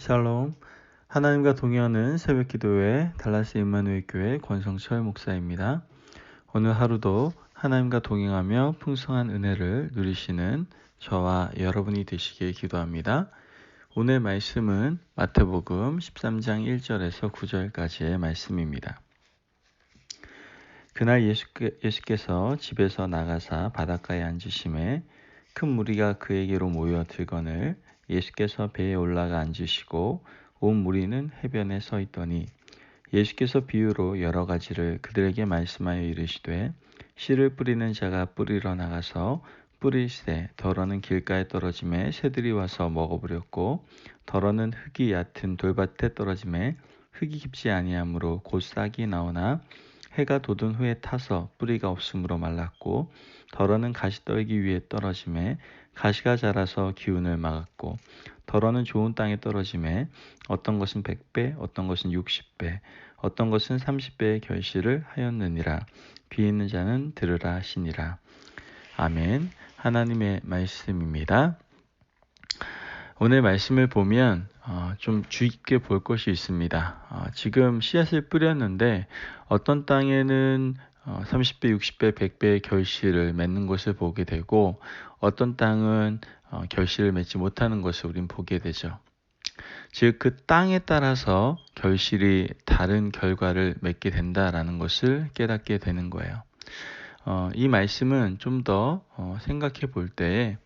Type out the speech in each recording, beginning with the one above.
샬롬. 하나님과 동행하는 새벽기도회 달라스 임마누엘 교회 권성철 목사입니다. 오늘 하루도 하나님과 동행하며 풍성한 은혜를 누리시는 저와 여러분이 되시길 기도합니다. 오늘 말씀은 마태복음 13장 1절에서 9절까지의 말씀입니다. 그날 예수께서 집에서 나가사 바닷가에 앉으심에 큰 무리가 그에게로 모여 들거늘 예수께서 배에 올라가 앉으시고 온 무리는 해변에 서 있더니 예수께서 비유로 여러 가지를 그들에게 말씀하여 이르시되 씨를 뿌리는 자가 뿌리러 나가서 뿌릴새 덜어는 길가에 떨어짐에 새들이 와서 먹어버렸고 덜어는 흙이 얕은 돌밭에 떨어짐에 흙이 깊지 아니하므로 곧 싹이 나오나 해가 돋은 후에 타서 뿌리가 없으므로 말랐고 덜어는 가시떨기 위에 떨어짐에 가시가 자라서 기운을 막았고 덜어는 좋은 땅에 떨어짐에 어떤 것은 100배 어떤 것은 60배 어떤 것은 30배의 결실을 하였느니라. 귀 있는 자는 들으라 하시니라. 아멘. 하나님의 말씀입니다. 오늘 말씀을 보면 좀 주의 깊게 볼 것이 있습니다. 지금 씨앗을 뿌렸는데 어떤 땅에는 30배, 60배, 100배의 결실을 맺는 것을 보게 되고 어떤 땅은 결실을 맺지 못하는 것을 우린 보게 되죠. 즉 그 땅에 따라서 결실이 다른 결과를 맺게 된다라는 것을 깨닫게 되는 거예요. 이 말씀은 좀 더 생각해 볼 때에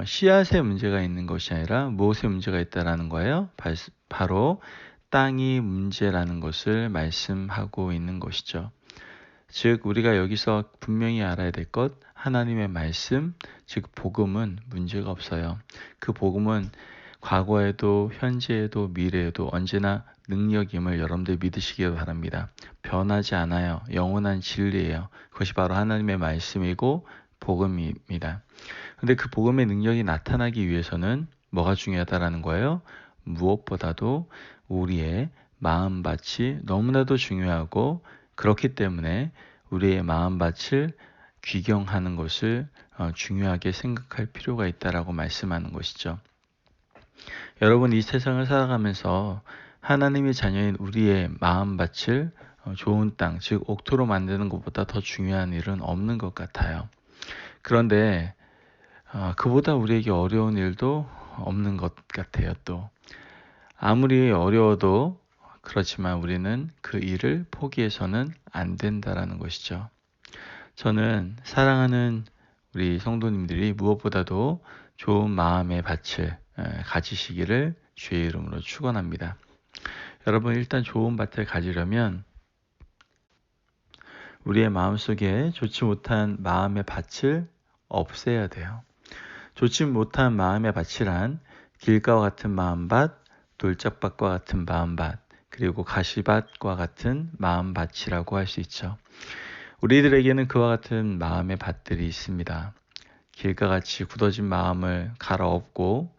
씨앗에 문제가 있는 것이 아니라 무엇에 문제가 있다라는 거예요. 바로 땅이 문제라는 것을 말씀하고 있는 것이죠. 즉 우리가 여기서 분명히 알아야 될 것, 하나님의 말씀, 즉 복음은 문제가 없어요. 그 복음은 과거에도 현재에도 미래에도 언제나 능력임을 여러분들 믿으시기 바랍니다. 변하지 않아요. 영원한 진리예요. 그것이 바로 하나님의 말씀이고 복음입니다. 근데 그 복음의 능력이 나타나기 위해서는 뭐가 중요하다라는 거예요? 무엇보다도 우리의 마음밭이 너무나도 중요하고 그렇기 때문에 우리의 마음밭을 귀경하는 것을 중요하게 생각할 필요가 있다라고 말씀하는 것이죠. 여러분 이 세상을 살아가면서 하나님의 자녀인 우리의 마음밭을 좋은 땅, 즉 옥토로 만드는 것보다 더 중요한 일은 없는 것 같아요. 그런데 그보다 우리에게 어려운 일도 없는 것 같아요. 또 아무리 어려워도 그렇지만 우리는 그 일을 포기해서는 안 된다라는 것이죠. 저는 사랑하는 우리 성도님들이 무엇보다도 좋은 마음의 밭을 가지시기를 주의 이름으로 축원합니다. 여러분 일단 좋은 밭을 가지려면 우리의 마음속에 좋지 못한 마음의 밭을 없애야 돼요. 좋지 못한 마음의 밭이란 길가와 같은 마음밭, 돌짝밭과 같은 마음밭, 그리고 가시밭과 같은 마음밭이라고 할 수 있죠. 우리들에게는 그와 같은 마음의 밭들이 있습니다. 길가같이 굳어진 마음을 갈아엎고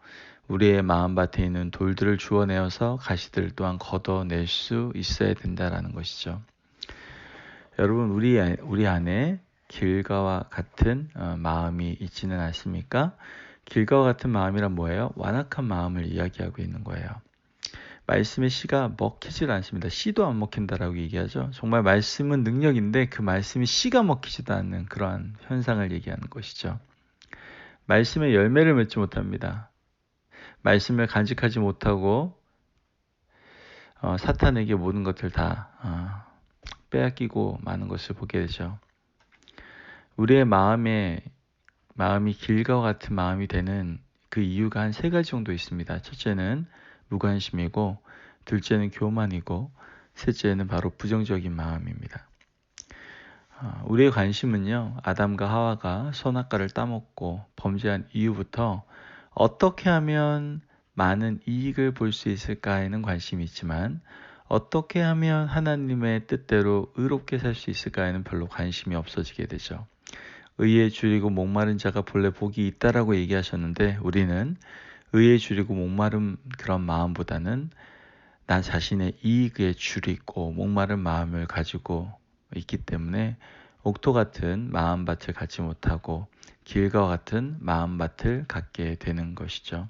우리의 마음밭에 있는 돌들을 주워내어서 가시들 또한 걷어낼 수 있어야 된다는 것이죠. 여러분 우리 안에 길가와 같은 마음이 있지는 않습니까? 길가와 같은 마음이란 뭐예요? 완악한 마음을 이야기하고 있는 거예요. 말씀의 씨가 먹히질 않습니다. 씨도 안 먹힌다라고 얘기하죠. 정말 말씀은 능력인데 그 말씀이 씨가 먹히지도 않는 그러한 현상을 얘기하는 것이죠. 말씀의 열매를 맺지 못합니다. 말씀을 간직하지 못하고 사탄에게 모든 것을 다 빼앗기고 마는 것을 보게 되죠. 우리의 마음이 길가와 같은 마음이 되는 그 이유가 한 3가지 정도 있습니다. 첫째는 무관심이고, 둘째는 교만이고, 셋째는 바로 부정적인 마음입니다. 우리의 관심은요, 아담과 하와가 선악과를 따먹고 범죄한 이후부터 어떻게 하면 많은 이익을 볼 수 있을까에는 관심이 있지만 어떻게 하면 하나님의 뜻대로 의롭게 살 수 있을까에는 별로 관심이 없어지게 되죠. 의에 줄이고 목마른 자가 본래 복이 있다라고 얘기하셨는데 우리는 의에 줄이고 목마른 그런 마음보다는 나 자신의 이익에 줄이고 목마른 마음을 가지고 있기 때문에 옥토 같은 마음밭을 갖지 못하고 길과 같은 마음밭을 갖게 되는 것이죠.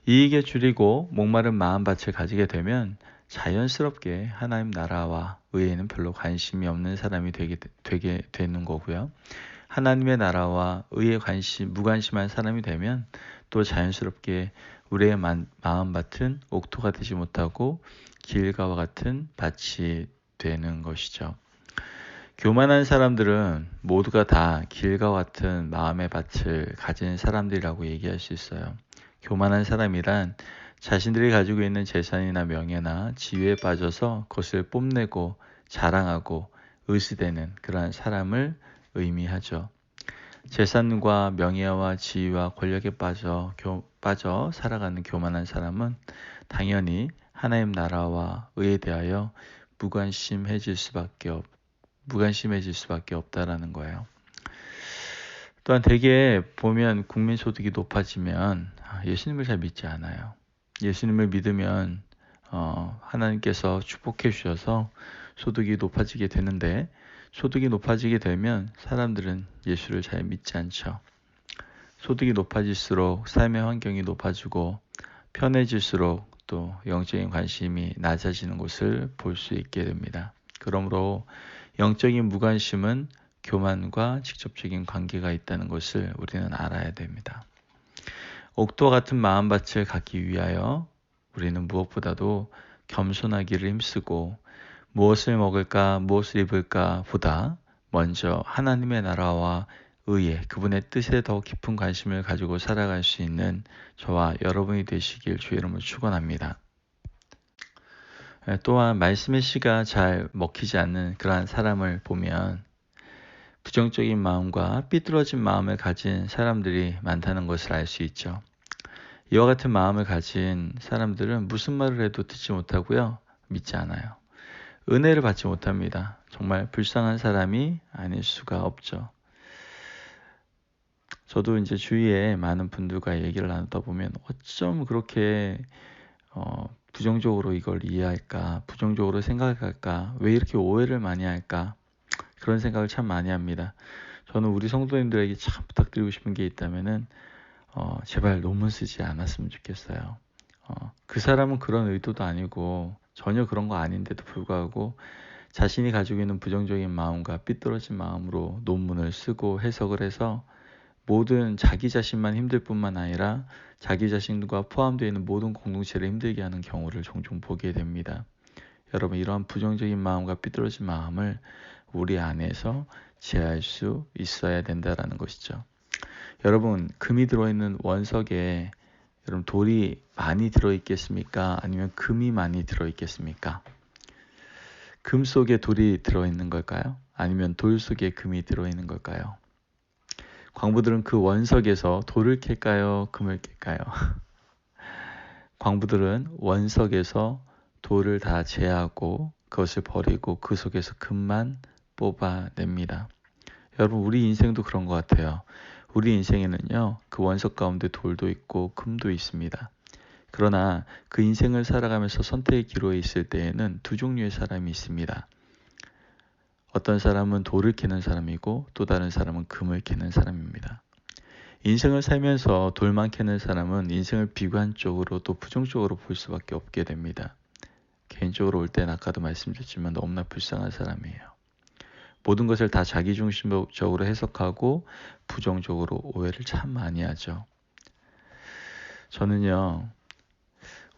이익에 줄이고 목마른 마음밭을 가지게 되면 자연스럽게 하나님 나라와 의에는 별로 관심이 없는 사람이 되게 되는 거고요. 하나님의 나라와 의에 무관심한 사람이 되면 또 자연스럽게 우리의 마음밭은 옥토가 되지 못하고 길가와 같은 밭이 되는 것이죠. 교만한 사람들은 모두가 다 길과 같은 마음의 밭을 가진 사람들이라고 얘기할 수 있어요. 교만한 사람이란 자신들이 가지고 있는 재산이나 명예나 지위에 빠져서 그것을 뽐내고 자랑하고 의지되는 그러한 사람을 의미하죠. 재산과 명예와 지위와 권력에 빠져 살아가는 교만한 사람은 당연히 하나님 나라와 의에 대하여 무관심해질 수밖에 없다라는 거예요. 또한 대개 보면 국민소득이 높아지면 예수님을 잘 믿지 않아요. 예수님을 믿으면 하나님께서 축복해 주셔서 소득이 높아지게 되는데, 소득이 높아지게 되면 사람들은 예수를 잘 믿지 않죠. 소득이 높아질수록 삶의 환경이 높아지고 편해질수록 또 영적인 관심이 낮아지는 것을 볼 수 있게 됩니다. 그러므로 영적인 무관심은 교만과 직접적인 관계가 있다는 것을 우리는 알아야 됩니다. 옥토와 같은 마음밭을 갖기 위하여 우리는 무엇보다도 겸손하기를 힘쓰고 무엇을 먹을까 무엇을 입을까 보다 먼저 하나님의 나라와 의에 그분의 뜻에 더 깊은 관심을 가지고 살아갈 수 있는 저와 여러분이 되시길 주의 이름으로 축원합니다. 또한 말씀의 씨가 잘 먹히지 않는 그러한 사람을 보면 부정적인 마음과 삐뚤어진 마음을 가진 사람들이 많다는 것을 알 수 있죠. 이와 같은 마음을 가진 사람들은 무슨 말을 해도 듣지 못하고요. 믿지 않아요. 은혜를 받지 못합니다. 정말 불쌍한 사람이 아닐 수가 없죠. 저도 이제 주위에 많은 분들과 얘기를 나누다 보면 어쩜 그렇게 부정적으로 이걸 이해할까, 부정적으로 생각할까, 왜 이렇게 오해를 많이 할까, 그런 생각을 참 많이 합니다. 저는 우리 성도님들에게 참 부탁드리고 싶은 게 있다면은 제발 논문 쓰지 않았으면 좋겠어요. 그 사람은 그런 의도도 아니고 전혀 그런 거 아닌데도 불구하고 자신이 가지고 있는 부정적인 마음과 삐뚤어진 마음으로 논문을 쓰고 해석을 해서 모든 자기 자신만 힘들 뿐만 아니라 자기 자신과 포함되어 있는 모든 공동체를 힘들게 하는 경우를 종종 보게 됩니다. 여러분, 이러한 부정적인 마음과 삐뚤어진 마음을 우리 안에서 제할 수 있어야 된다는 것이죠. 여러분, 금이 들어있는 원석에 여러분 돌이 많이 들어있겠습니까? 아니면 금이 많이 들어있겠습니까? 금 속에 돌이 들어있는 걸까요? 아니면 돌 속에 금이 들어있는 걸까요? 광부들은 그 원석에서 돌을 캘까요? 금을 캘까요? 광부들은 원석에서 돌을 다 제하고 그것을 버리고 그 속에서 금만 뽑아냅니다. 여러분, 우리 인생도 그런 것 같아요. 우리 인생에는요, 그 원석 가운데 돌도 있고 금도 있습니다. 그러나 그 인생을 살아가면서 선택의 기로에 있을 때에는 두 종류의 사람이 있습니다. 어떤 사람은 돌을 캐는 사람이고 또 다른 사람은 금을 캐는 사람입니다. 인생을 살면서 돌만 캐는 사람은 인생을 비관적으로 또 부정적으로 볼 수밖에 없게 됩니다. 개인적으로 올 때는 아까도 말씀드렸지만 너무나 불쌍한 사람이에요. 모든 것을 다 자기중심적으로 해석하고 부정적으로 오해를 참 많이 하죠. 저는요,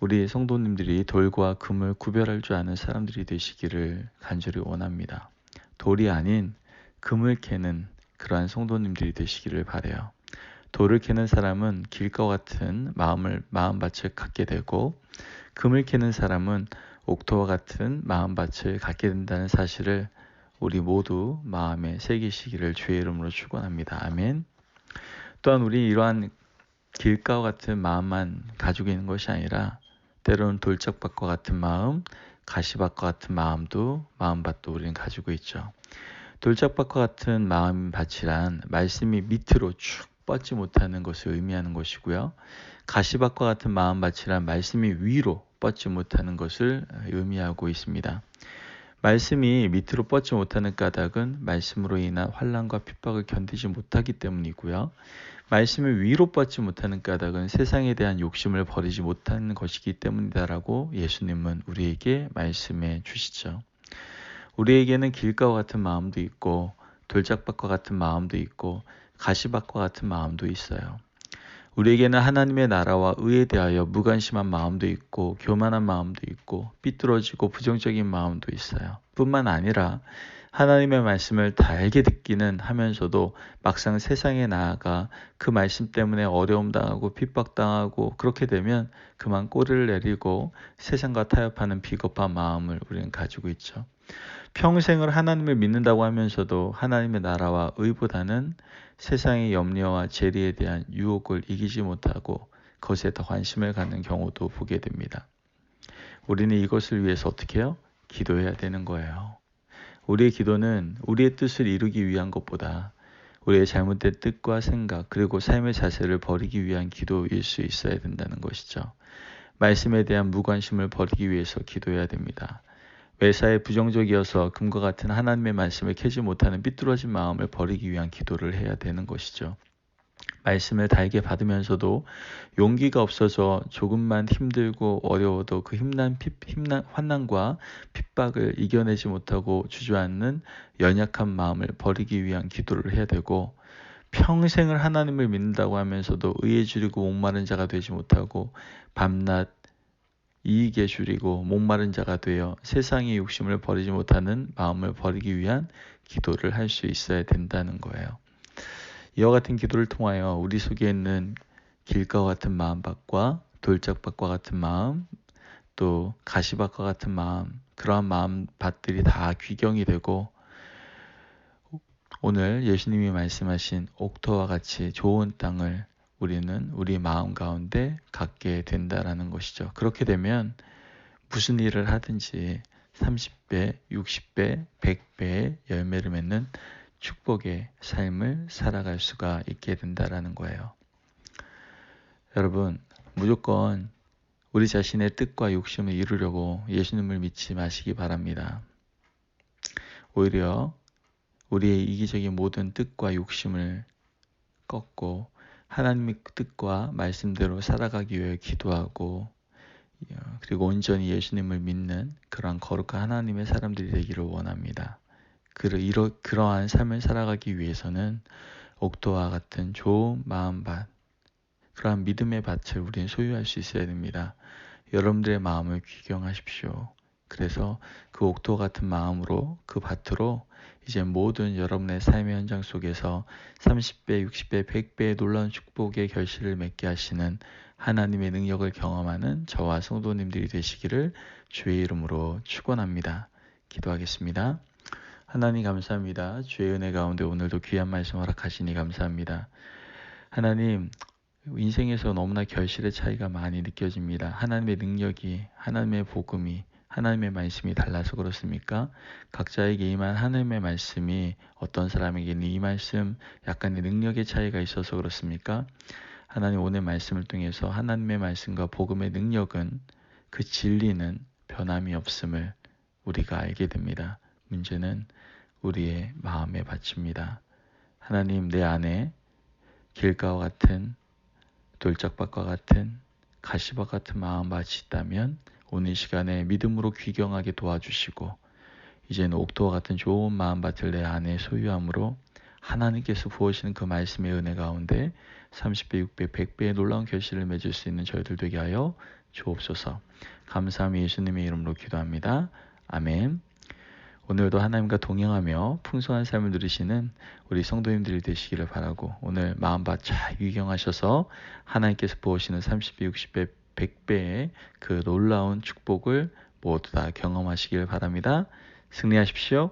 우리 성도님들이 돌과 금을 구별할 줄 아는 사람들이 되시기를 간절히 원합니다. 돌이 아닌 금을 캐는 그러한 성도님들이 되시기를 바라요. 돌을 캐는 사람은 길과 같은 마음밭을 갖게 되고, 금을 캐는 사람은 옥토와 같은 마음밭을 갖게 된다는 사실을 우리 모두 마음에 새기시기를 주의 이름으로 축원합니다. 아멘. 또한 우리 이러한 길가와 같은 마음만 가지고 있는 것이 아니라 때로는 돌짝밭과 같은 마음, 가시밭과 같은 마음밭도 우리는 가지고 있죠. 돌짝밭과 같은 마음밭이란 말씀이 밑으로 쭉 뻗지 못하는 것을 의미하는 것이고요. 가시밭과 같은 마음밭이란 말씀이 위로 뻗지 못하는 것을 의미하고 있습니다. 말씀이 밑으로 뻗지 못하는 까닭은 말씀으로 인한 환난과 핍박을 견디지 못하기 때문이고요. 말씀을 위로받지 못하는 까닭은 세상에 대한 욕심을 버리지 못하는 것이기 때문이다라고 예수님은 우리에게 말씀해 주시죠. 우리에게는 길가와 같은 마음도 있고 돌짝밭과 같은 마음도 있고 가시밭과 같은 마음도 있어요. 우리에게는 하나님의 나라와 의에 대하여 무관심한 마음도 있고 교만한 마음도 있고 삐뚤어지고 부정적인 마음도 있어요. 뿐만 아니라 하나님의 말씀을 달게 듣기는 하면서도 막상 세상에 나아가 그 말씀 때문에 어려움 당하고 핍박당하고 그렇게 되면 그만 꼬리를 내리고 세상과 타협하는 비겁한 마음을 우리는 가지고 있죠. 평생을 하나님을 믿는다고 하면서도 하나님의 나라와 의보다는 세상의 염려와 재리에 대한 유혹을 이기지 못하고 그것에 더 관심을 갖는 경우도 보게 됩니다. 우리는 이것을 위해서 어떻게 해요? 기도해야 되는 거예요. 우리의 기도는 우리의 뜻을 이루기 위한 것보다 우리의 잘못된 뜻과 생각 그리고 삶의 자세를 버리기 위한 기도일 수 있어야 된다는 것이죠. 말씀에 대한 무관심을 버리기 위해서 기도해야 됩니다. 매사에 부정적이어서 금과 같은 하나님의 말씀을 캐지 못하는 삐뚤어진 마음을 버리기 위한 기도를 해야 되는 것이죠. 말씀을 달게 받으면서도 용기가 없어서 조금만 힘들고 어려워도 그 환난과 핍박을 이겨내지 못하고 주저앉는 연약한 마음을 버리기 위한 기도를 해야 되고, 평생을 하나님을 믿는다고 하면서도 의에 줄이고 목마른 자가 되지 못하고 밤낮 이익에 줄이고 목마른 자가 되어 세상의 욕심을 버리지 못하는 마음을 버리기 위한 기도를 할 수 있어야 된다는 거예요. 이와 같은 기도를 통하여 우리 속에 있는 길가와 같은 마음밭과 돌짝밭과 같은 마음, 또 가시밭과 같은 마음, 그러한 마음밭들이 다 귀경이 되고 오늘 예수님이 말씀하신 옥토와 같이 좋은 땅을 우리는 우리 마음 가운데 갖게 된다라는 것이죠. 그렇게 되면 무슨 일을 하든지 30배, 60배, 100배의 열매를 맺는 축복의 삶을 살아갈 수가 있게 된다라는 거예요. 여러분, 무조건 우리 자신의 뜻과 욕심을 이루려고 예수님을 믿지 마시기 바랍니다. 오히려 우리의 이기적인 모든 뜻과 욕심을 꺾고 하나님의 뜻과 말씀대로 살아가기 위해 기도하고, 그리고 온전히 예수님을 믿는 그러한 거룩한 하나님의 사람들이 되기를 원합니다. 그러한 삶을 살아가기 위해서는 옥토와 같은 좋은 마음밭, 그러한 믿음의 밭을 우리는 소유할 수 있어야 됩니다. 여러분들의 마음을 귀경하십시오. 그래서 그 옥토 같은 마음으로, 그 밭으로 이제 모든 여러분의 삶의 현장 속에서 30배, 60배, 100배의 놀라운 축복의 결실을 맺게 하시는 하나님의 능력을 경험하는 저와 성도님들이 되시기를 주의 이름으로 축원합니다. 기도하겠습니다. 하나님 감사합니다. 주의 은혜 가운데 오늘도 귀한 말씀 허락하시니 감사합니다. 하나님, 인생에서 너무나 결실의 차이가 많이 느껴집니다. 하나님의 능력이, 하나님의 복음이, 하나님의 말씀이 달라서 그렇습니까? 각자에게 임한 하나님의 말씀이 어떤 사람에게는 이 말씀 약간의 능력의 차이가 있어서 그렇습니까? 하나님, 오늘 말씀을 통해서 하나님의 말씀과 복음의 능력은, 그 진리는 변함이 없음을 우리가 알게 됩니다. 문제는 우리의 마음의 밭입니다. 하나님, 내 안에 길가와 같은 돌짝밭과 같은 가시밭 같은 마음밭이 있다면 오늘 시간에 믿음으로 귀경하게 도와주시고, 이제는 옥토와 같은 좋은 마음밭을 내 안에 소유함으로 하나님께서 부으시는 그 말씀의 은혜 가운데 30배, 6배, 100배의 놀라운 결실을 맺을 수 있는 저희들 되게 하여 주옵소서. 감사하며 예수님의 이름으로 기도합니다. 아멘. 오늘도 하나님과 동행하며 풍성한 삶을 누리시는 우리 성도님들이 되시기를 바라고, 오늘 마음밭 잘 귀경하셔서 하나님께서 부으시는 30배, 60배, 100배의 그 놀라운 축복을 모두 다 경험하시길 바랍니다. 승리하십시오.